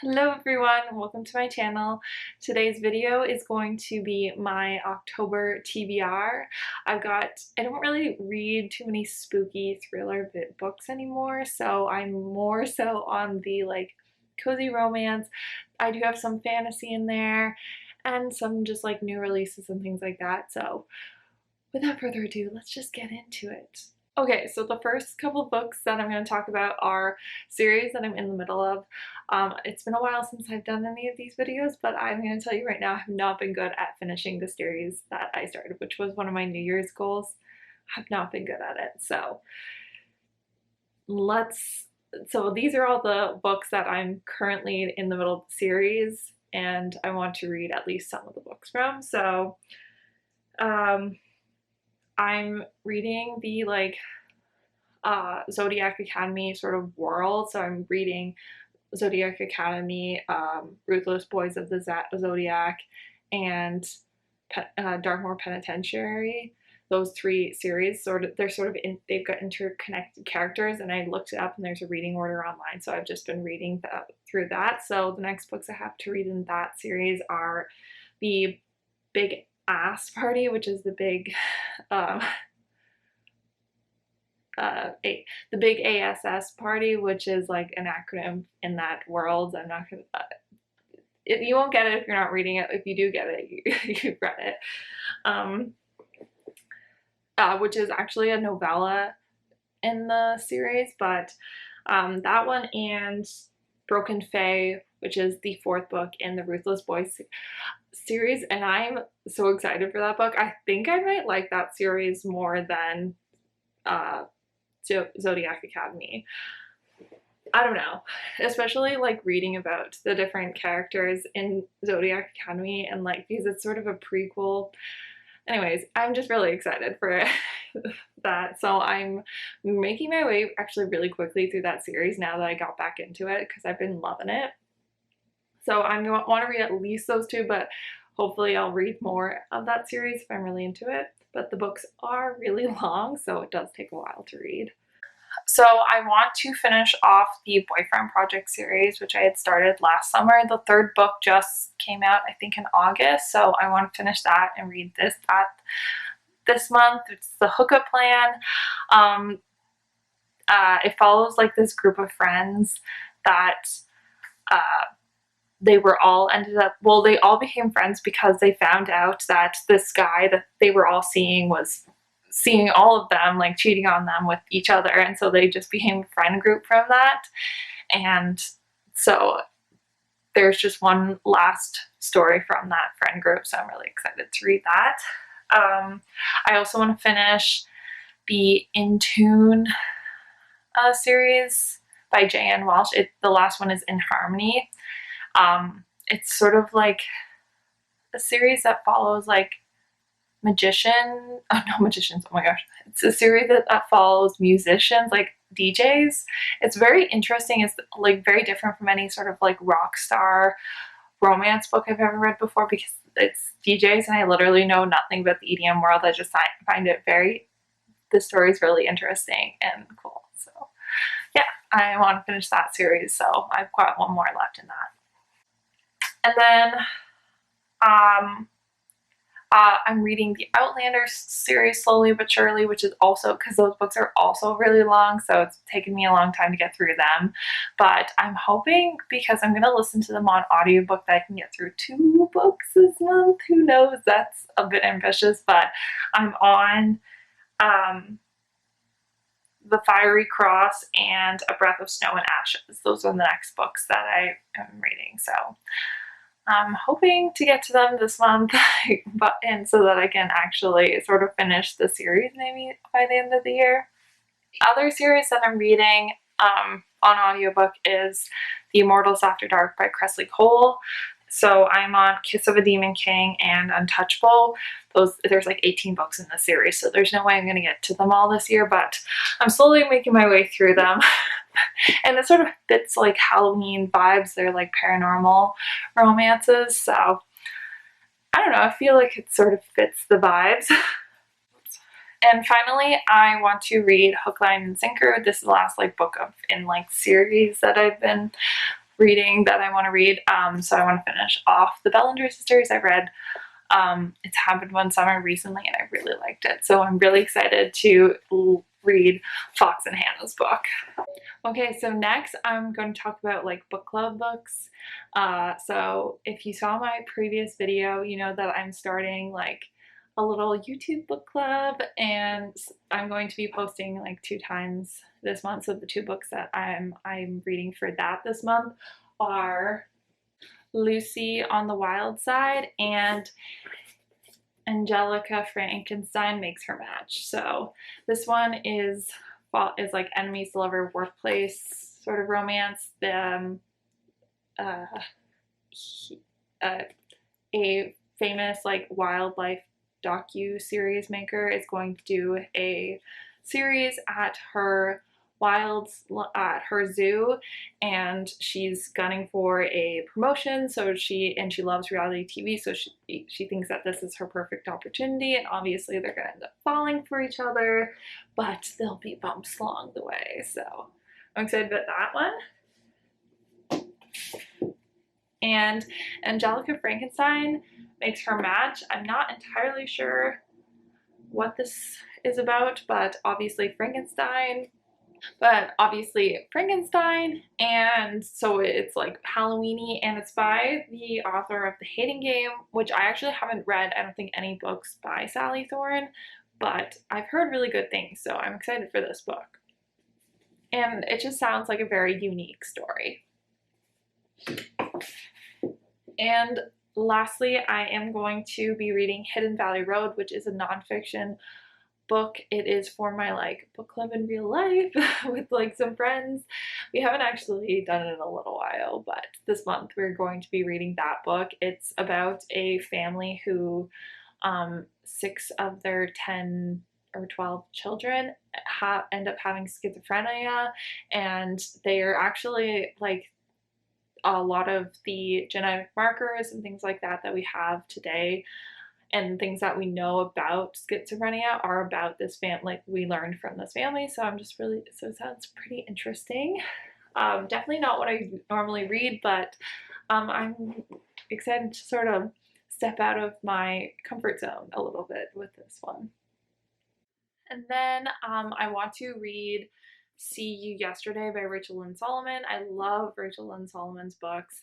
Hello everyone, welcome to my channel. Today's video is going to be my October TBR. I don't really read too many spooky thriller books anymore, so I'm more so on the cozy romance. I do have some fantasy in there and some just like new releases and things like that. So without further ado, let's just get into it. Okay, so the first couple books that I'm going to talk about are series that I'm in the middle of. It's been a while since I've done any of these videos, but I'm going to tell you right now I have not been good at finishing the series that I started, which was one of my New Year's goals. I have not been good at it. So these are all the books that I'm currently in the middle of the series, and I want to read at least some of the books from. So I'm reading the Zodiac Academy sort of world. So I'm reading Zodiac Academy, Ruthless Boys of the Zodiac, and Darkmoor Penitentiary. Those three series they've got interconnected characters, and I looked it up and there's a reading order online, so I've just been reading through that. So the next books I have to read in that series are the Big Ass Party, which is the big the big ASS party, which is like an acronym in that world. I'm not gonna you won't get it if you're not reading it. If you do get it, you've read it. Which is actually a novella in the series, but that one and Broken Fae, which is the fourth book in the Ruthless Boys series, and I'm so excited for that book. I think I might like that series more than Zodiac Academy. I don't know, especially like reading about the different characters in Zodiac Academy and because it's sort of a prequel. Anyways, I'm just really excited for that. So I'm making my way actually really quickly through that series now that I got back into it because I've been loving it. So I want to read at least those two, but hopefully I'll read more of that series if I'm really into it. But the books are really long, so it does take a while to read. So I want to finish off the Boyfriend Project series, which I had started last summer. The third book just came out, I think, in August, so I want to finish that and read this month. It's the Hookup Plan. It follows like this group of friends that they all became friends because they found out that this guy that they were all seeing was seeing all of them, like cheating on them with each other, and so they just became a friend group from that. And so there's just one last story from that friend group, so I'm really excited to read that. I also want to finish the In Tune series by J.N. Walsh. The last one is In Harmony. It's sort of like a series that follows magicians. Oh my gosh. It's a series that follows musicians, like DJs. It's very interesting. It's like very different from any sort of like rock star romance book I've ever read before because it's DJs and I literally know nothing about the EDM world. I just find it the story's really interesting and cool. So yeah, I want to finish that series. So I've got one more left in that. And then I'm reading the Outlander series slowly but surely, which is also because those books are also really long, so it's taken me a long time to get through them. But I'm hoping, because I'm going to listen to them on audiobook, that I can get through 2 books this month. Who knows? That's a bit ambitious, but I'm on The Fiery Cross and A Breath of Snow and Ashes. Those are the next books that I am reading, so I'm hoping to get to them this month, and so that I can actually sort of finish the series maybe by the end of the year. The other series that I'm reading on audiobook is The Immortals After Dark by Kresley Cole. So I'm on Kiss of a Demon King and Untouchable. There's like 18 books in the series, so there's no way I'm going to get to them all this year, but I'm slowly making my way through them. And it sort of fits like Halloween vibes. They're like paranormal romances, so I don't know, I feel like it sort of fits the vibes. And finally, I want to read Hook, Line, and Sinker. This is the last book in series that I've been reading that I want to read. So I want to finish off the Bellinger sisters. I read It's Happened One Summer recently and I really liked it. So I'm really excited to read Fox and Hannah's book. Okay, so next I'm going to talk about like book club books. So if you saw my previous video, you know that I'm starting like a little YouTube book club, and I'm going to be posting like 2 times this month. So the 2 books that I'm reading for that this month are Lucy on the Wild Side and Angelica Frankenstein Makes Her Match. So this one is like enemies to lover workplace sort of romance. Uh, uh, a famous like wildlife docu-series maker is going to do a series at her zoo, and she's gunning for a promotion. So she loves reality TV, so she thinks that this is her perfect opportunity, and obviously they're gonna end up falling for each other, but there'll be bumps along the way. So I'm excited about that one. And Angelica Frankenstein Makes Her Match. I'm not entirely sure what this is about, but obviously Frankenstein, and so it's like Halloweeny, and it's by the author of The Hating Game, which I actually haven't read, I don't think, any books by Sally Thorne, but I've heard really good things, so I'm excited for this book. And it just sounds like a very unique story. And lastly, I am going to be reading Hidden Valley Road, which is a nonfiction book. It is for my like book club in real life with like some friends. We haven't actually done it in a little while, but this month we're going to be reading that book. It's about a family who 6 of their 10 or 12 children end up having schizophrenia, and they are actually like a lot of the genetic markers and things like that that we have today and things that we know about schizophrenia are about this family, like we learned from this family. So so it sounds pretty interesting. Definitely not what I normally read, but I'm excited to sort of step out of my comfort zone a little bit with this one. And then I want to read See You Yesterday by Rachel Lynn Solomon. I love Rachel Lynn Solomon's books.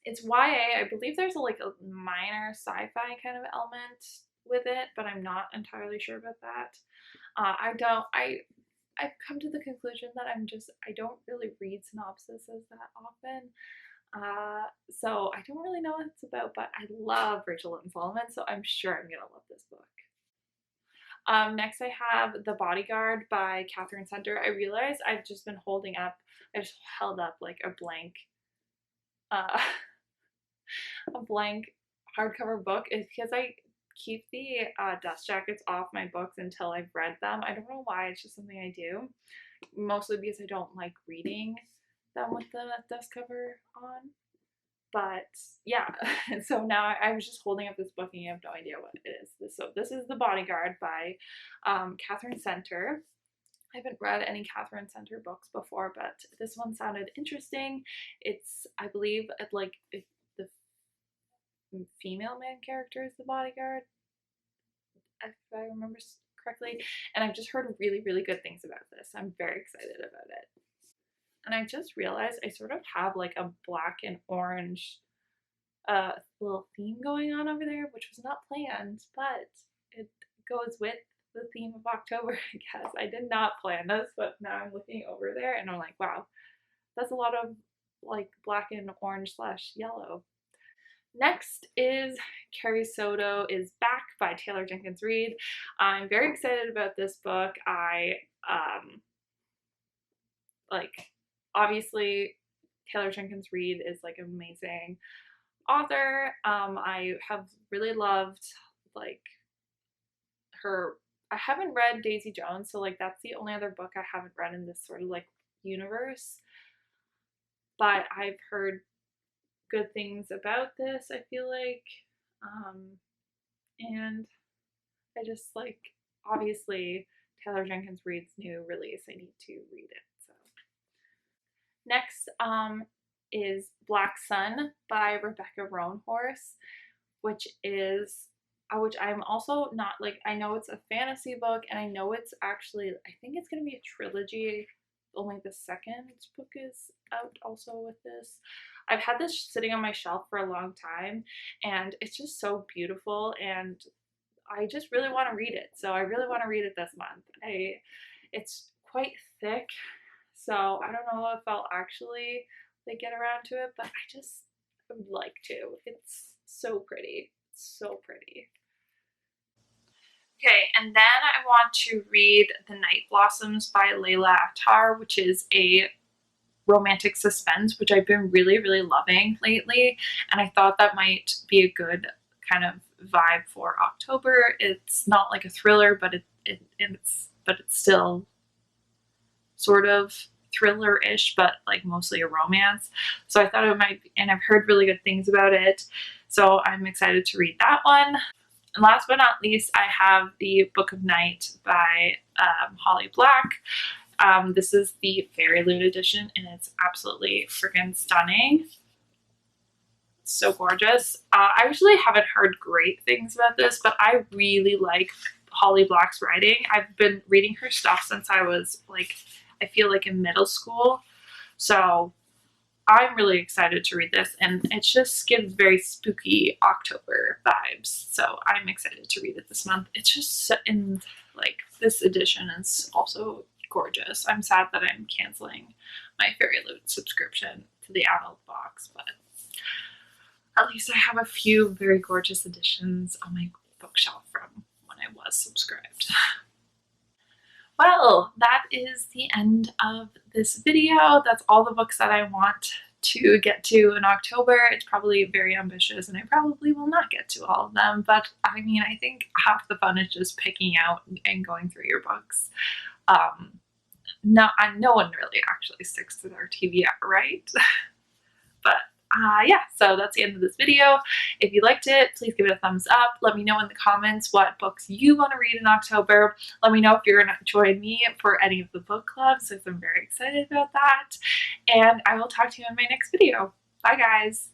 It's YA. I believe there's like a minor sci-fi kind of element with it, but I'm not entirely sure about that. I've come to the conclusion that I don't really read synopses that often. So I don't really know what it's about, but I love Rachel Lynn Solomon, so I'm sure I'm gonna love this book. Next I have The Bodyguard by Catherine Center. I realized I just held up like uh, a blank hardcover book is because I keep the dust jackets off my books until I've read them. I don't know why, it's just something I do. Mostly because I don't like reading them with the dust cover on. But yeah, so now I was just holding up this book and you have no idea what it is. So this is The Bodyguard by Catherine Center. I haven't read any Catherine Center books before, but this one sounded interesting. It's, I believe, the female main character is the bodyguard, if I remember correctly. And I've just heard really, really good things about this. I'm very excited about it. And I just realized I sort of have like a black and orange little theme going on over there, which was not planned, but it goes with the theme of October, I guess. I did not plan this, but now I'm looking over there and I'm like, wow, that's a lot of like black and orange / yellow. Next is Carrie Soto is Back by Taylor Jenkins Reid. I'm very excited about this book. I like obviously Taylor Jenkins Reid is like an amazing author. I have really loved like her. I haven't read Daisy Jones, so like that's the only other book I haven't read in this sort of like universe. But I've heard good things about this, I feel like. And I just like, obviously, Taylor Jenkins Reid's new release. I need to read it. So next, is Black Sun by Rebecca Roanhorse, which I'm also not like, I know it's a fantasy book and I know it's actually, I think it's going to be a trilogy. Only the second book is out also with this. I've had this sitting on my shelf for a long time and it's just so beautiful and I just really want to read it. So I really want to read it this month. It's quite thick, so I don't know if I'll actually like get around to it, but I just would like to. It's so pretty. So pretty. Okay, and then I want to read The Night Blossoms by Layla Attar, which is a romantic suspense, which I've been really, really loving lately. And I thought that might be a good kind of vibe for October. It's not like a thriller, but it's still sort of thriller-ish, but like mostly a romance. So I thought it might be, and I've heard really good things about it. So I'm excited to read that one. And last but not least, I have the Book of Night by Holly Black. This is the Fairy Loot edition, and it's absolutely freaking stunning. So gorgeous. I actually haven't heard great things about this, but I really like Holly Black's writing. I've been reading her stuff since I was like, I feel like in middle school. So I'm really excited to read this, and it just gives very spooky October vibes. So I'm excited to read it this month. It's just in like this edition is also gorgeous. I'm sad that I'm canceling my Fairy Loot subscription to the adult box, but at least I have a few very gorgeous editions on my bookshelf from when I was subscribed. Well, that is the end of this video. That's all the books that I want to get to in October. It's probably very ambitious and I probably will not get to all of them, but I mean, I think half the fun is just picking out and going through your books. No one really actually sticks to their TBR, right? But yeah, so that's the end of this video. If you liked it, please give it a thumbs up. Let me know in the comments what books you want to read in October. Let me know if you're going to join me for any of the book clubs, since I'm very excited about that. And I will talk to you in my next video. Bye, guys.